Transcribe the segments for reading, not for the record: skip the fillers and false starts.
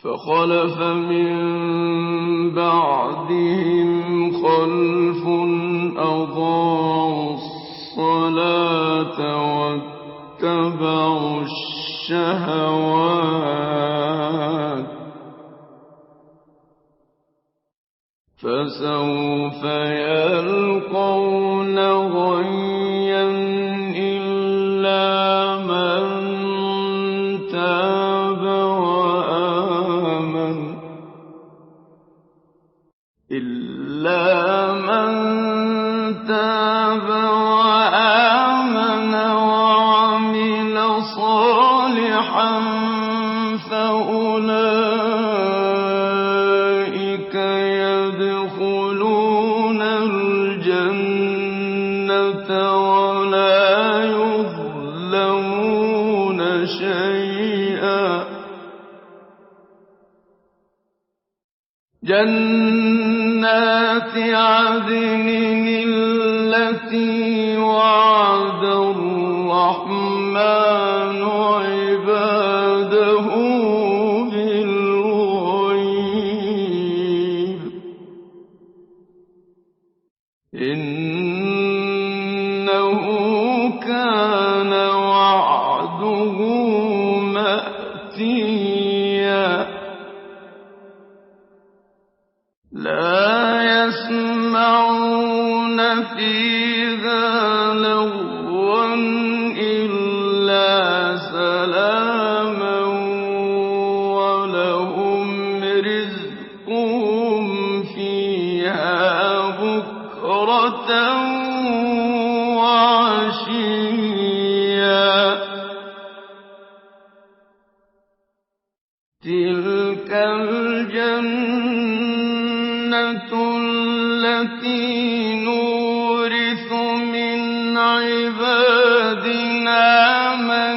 فخلف من بعدهم خلف أضاعوا الصلاة واتبعوا الشهوات فسوف يلقون غيا إلا من تاب وآمن شيئا جنات عدن التي وعد الرحمن عباده بالغيب إنه كان وعده مأتيا لا يسمعون فيها لغوا إلا سلاما ولهم رزقهم فيها بكرة وعشيا تلك الجنة التي نورث من عبادنا من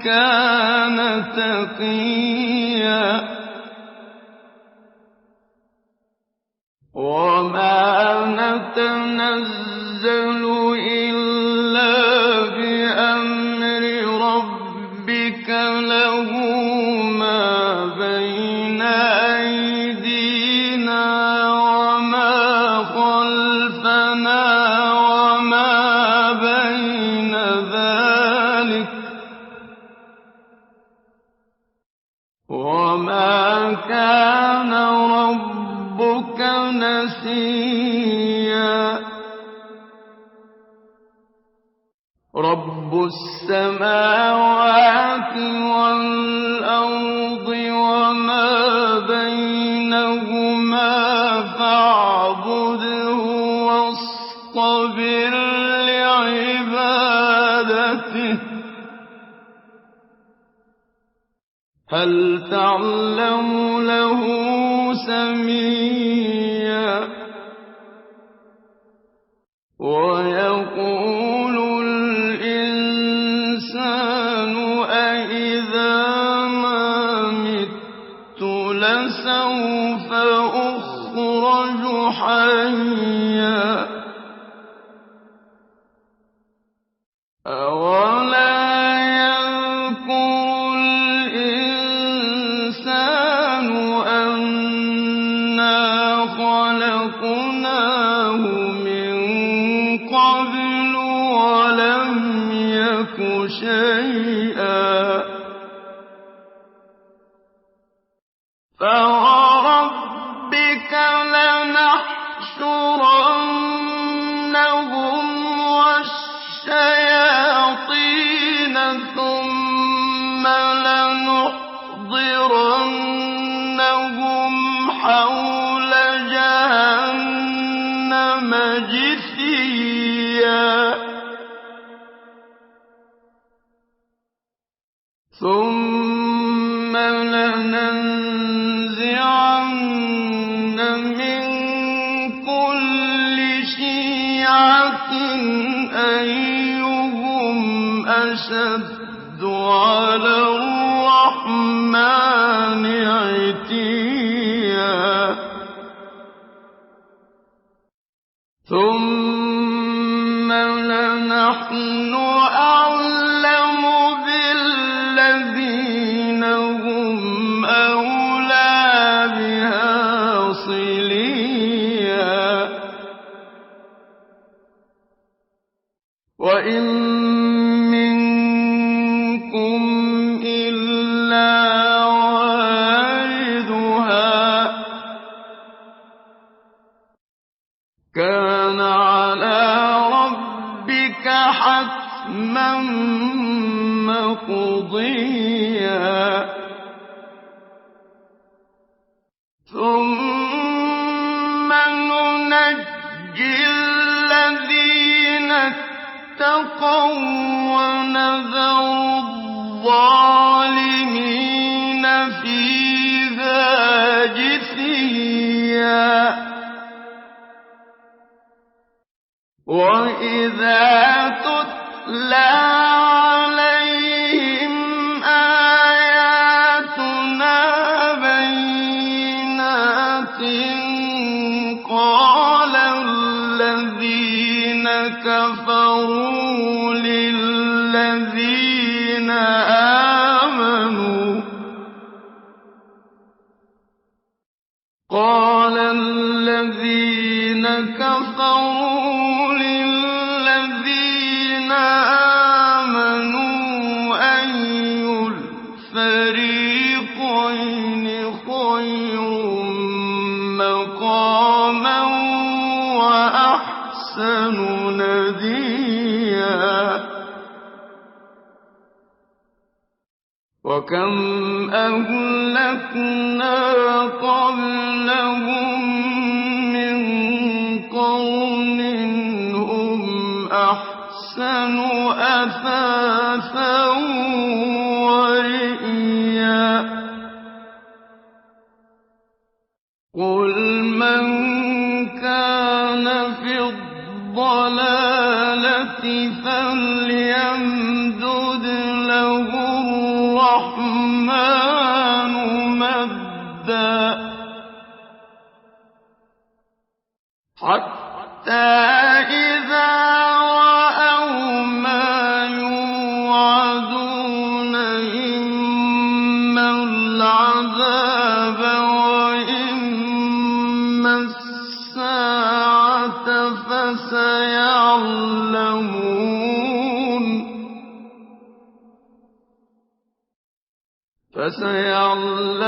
كان تقيا وما نتنزل إلا بأمر ربك له ما بين أيدينا وما خلفنا وما بين ذلك وما كان ربك نسيا رب السماوات والأرض وما بينهما فاعبده واصطبر لعبادته هل تعلم له سميا ويقول الإنسان أإذا ما مت لسوف أخرج حيا أولا يذكر الإنسان أنا خلقناه من قبل ولم يك شيئا فوربك لنحشرنهم والشياطين ثم لنحضرنهم حول جهنم جثيا ثم لننزعن من كل شيعة أيهم أشد على الرحمن عتيا ثم لنحن أعلم بالذين هم أولى بها صليا وإن منكم إلا واردها كان على ربك حتما مقضيا ثم ننجي الذين اتقوا ونذر الظالمين فيها جثيا وإذا تتلى عليهم الفريقين خير مقاما وأحسن نديا وكم أهلكنا قبلهم من قرن هم أحسن أثاثا ورئيا قل من كان في الضلالة فليمدد له الرحمن مدا حتى إذا رأوا ما يوعدون إما العذاب وإما الساعة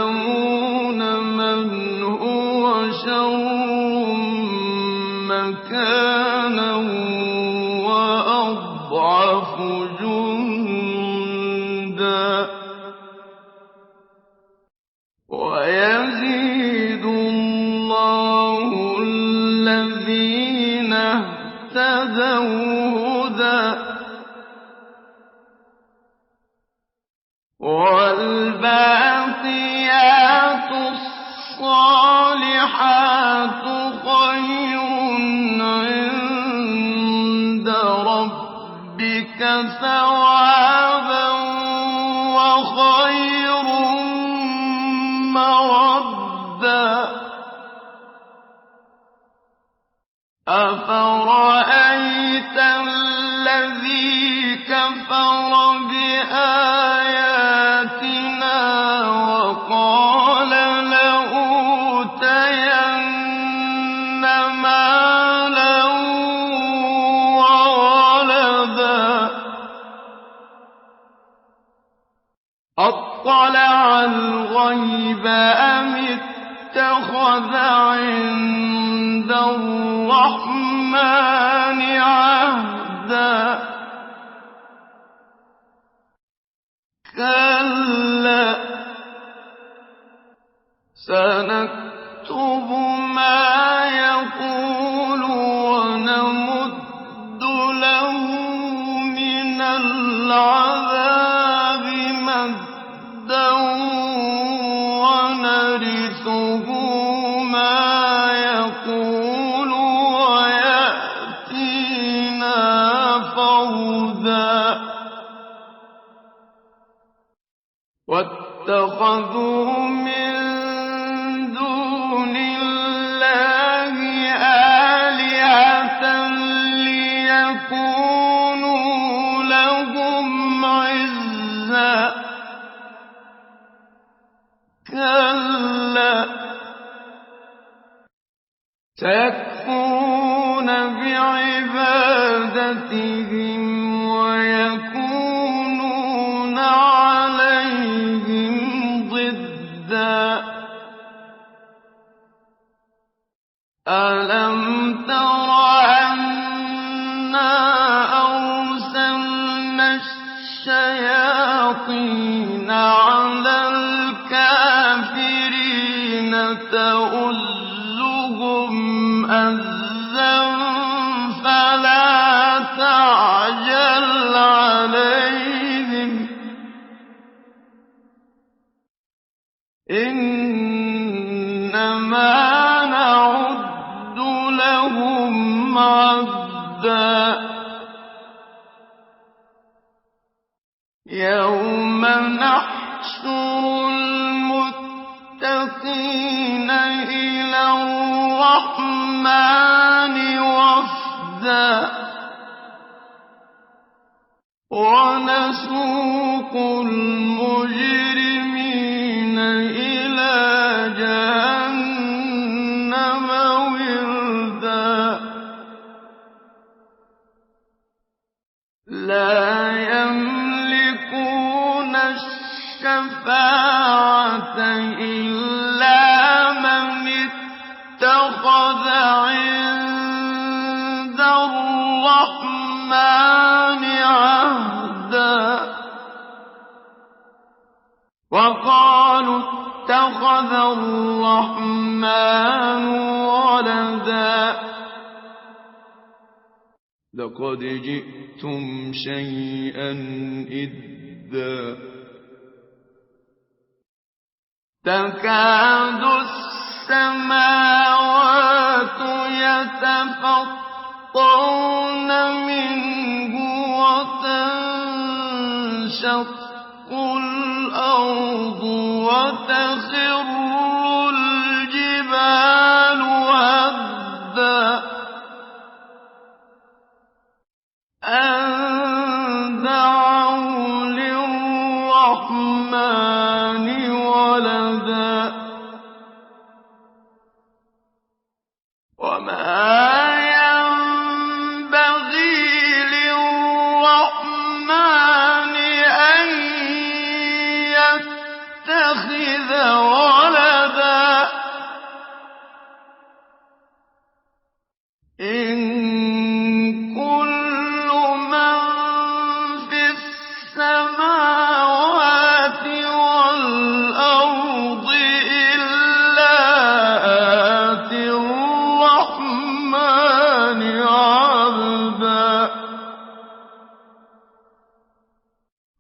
فسيعلمون من هو شر مكانا وأضعف جندا ويزيد الله الذين اهتدوا هدى والباقيات الصالحات خير عند ربك ثوابا وخير مردا أفرأيت الذي كفر بآياتنا وقال لأوتين مالا وولدا أطلع الغيب أم اتخذ عند الرحمن عهدا كلا سنكتب ما يقول ونمد له من العذاب مدا ونرثه ما يقول ويأتينا فردا واتخذوا من دون الله آلهة ليكونوا لهم عزا كلا سيكفرون بعبادتهم ويكونون عليهم ضدا ألم تر أنا أرسلنا الشياطين على الكافرين تؤزهم أزا فلا تعجل عليهم إنما نعد لهم عدا يوم نحشر المتقين إلى الرحمن وفدا ونسوق المجرمين إلى جهنم وردا لا يملكون الشَّفَاعَةَ إِلَّا مَنِ اتَّخَذَ عِندَ الرَّحْمَٰنِ عَهْدًا وَقَالُوا اتَّخَذَ الرَّحْمَٰنُ وَلَدًا لَّقَدْ جِئْتُمْ شَيْئًا إِدًّا تَكَادُ السَّمَاوَاتُ يَتَفَطَّرْنَ مِنْهُ وَتَنشَقُّ الْأَرْضُ وَتَخِرُّ الْجِبَالُ هَدًّا أَن دَعَوْا لِلرَّحْمَٰنِ وَلَدًا وَمَا يَنبَغِي لِلرَّحْمَٰنِ أَن يَتَّخِذَ وَلَدًا إِن كُلُّ مَن فِي السَّمَاوَاتِ وَالْأَرْضِ إِلَّا آتِي الرَّحْمَٰنِ عَبْدًا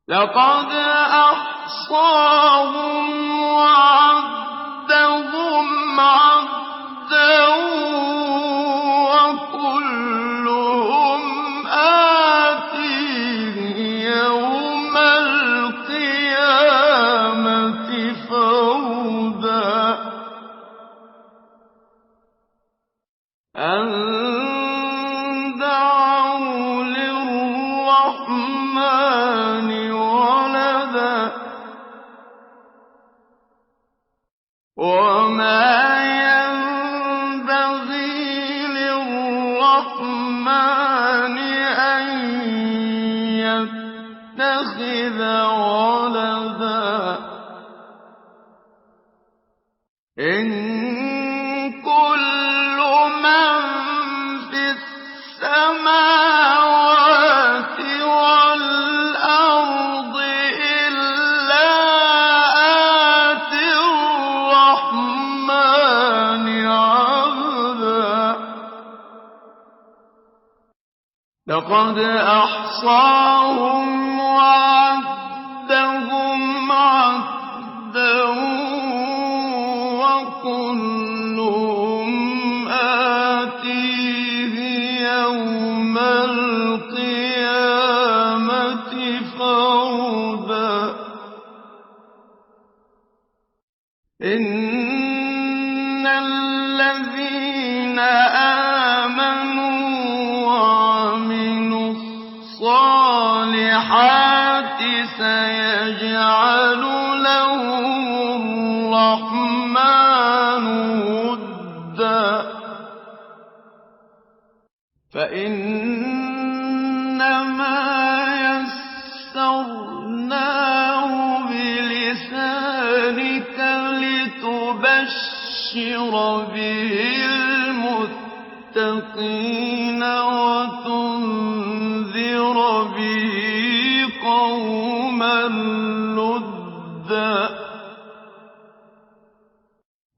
لَّقَدْ أَحْصَاهُمْ وَعَدَّهُمْ عَدًّا وَكُلُّهُمْ آتِيهِ يَوْمَ الْقِيَامَةِ فَرْدًا أَن دَعَوْا لِلرَّحْمَٰنِ وَلَدًا وَمَا يَنبَغِي لِلرَّحْمَٰنِ أَن يَتَّخِذَ وَلَدًا إِن كُلُّ مَن فِي السَّمَاوَاتِ وَالْأَرْضِ إِلَّا آتِي الرَّحْمَٰنِ عَبْدًا لَّقَدْ أَحْصَاهُمْ وَعَدَّهُمْ عَدًّا وَكُلُّهُمْ آتِيهِ يَوْمَ الْقِيَامَةِ فَرْدًا إِنَّ الَّذِينَ آمَنُوا وَعَمِلُوا الصَّالِحَاتِ سَيَجْعَلُ لَهُمُ الرَّحْمَٰنُ وُدًّا فَإِنَّمَا يَسَّرْنَاهُ بِلِسَانِكَ لِتُبَشِّرَ بِهِ الْمُتَّقِينَ وَتُنذِرَ بِهِ قَوْمًا لُّدًّا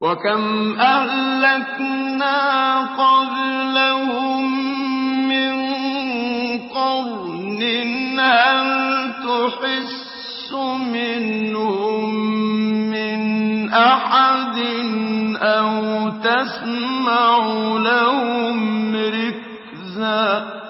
وَكَمْ أَهْلَكْنَا قَبْلَهُم مِّن قَرْنٍ هَلْ تُحِسُّ مِنْهُم مِّنْ أَحَدٍ أَوْ تَسْمَعُ لَهُمْ رِكْزًا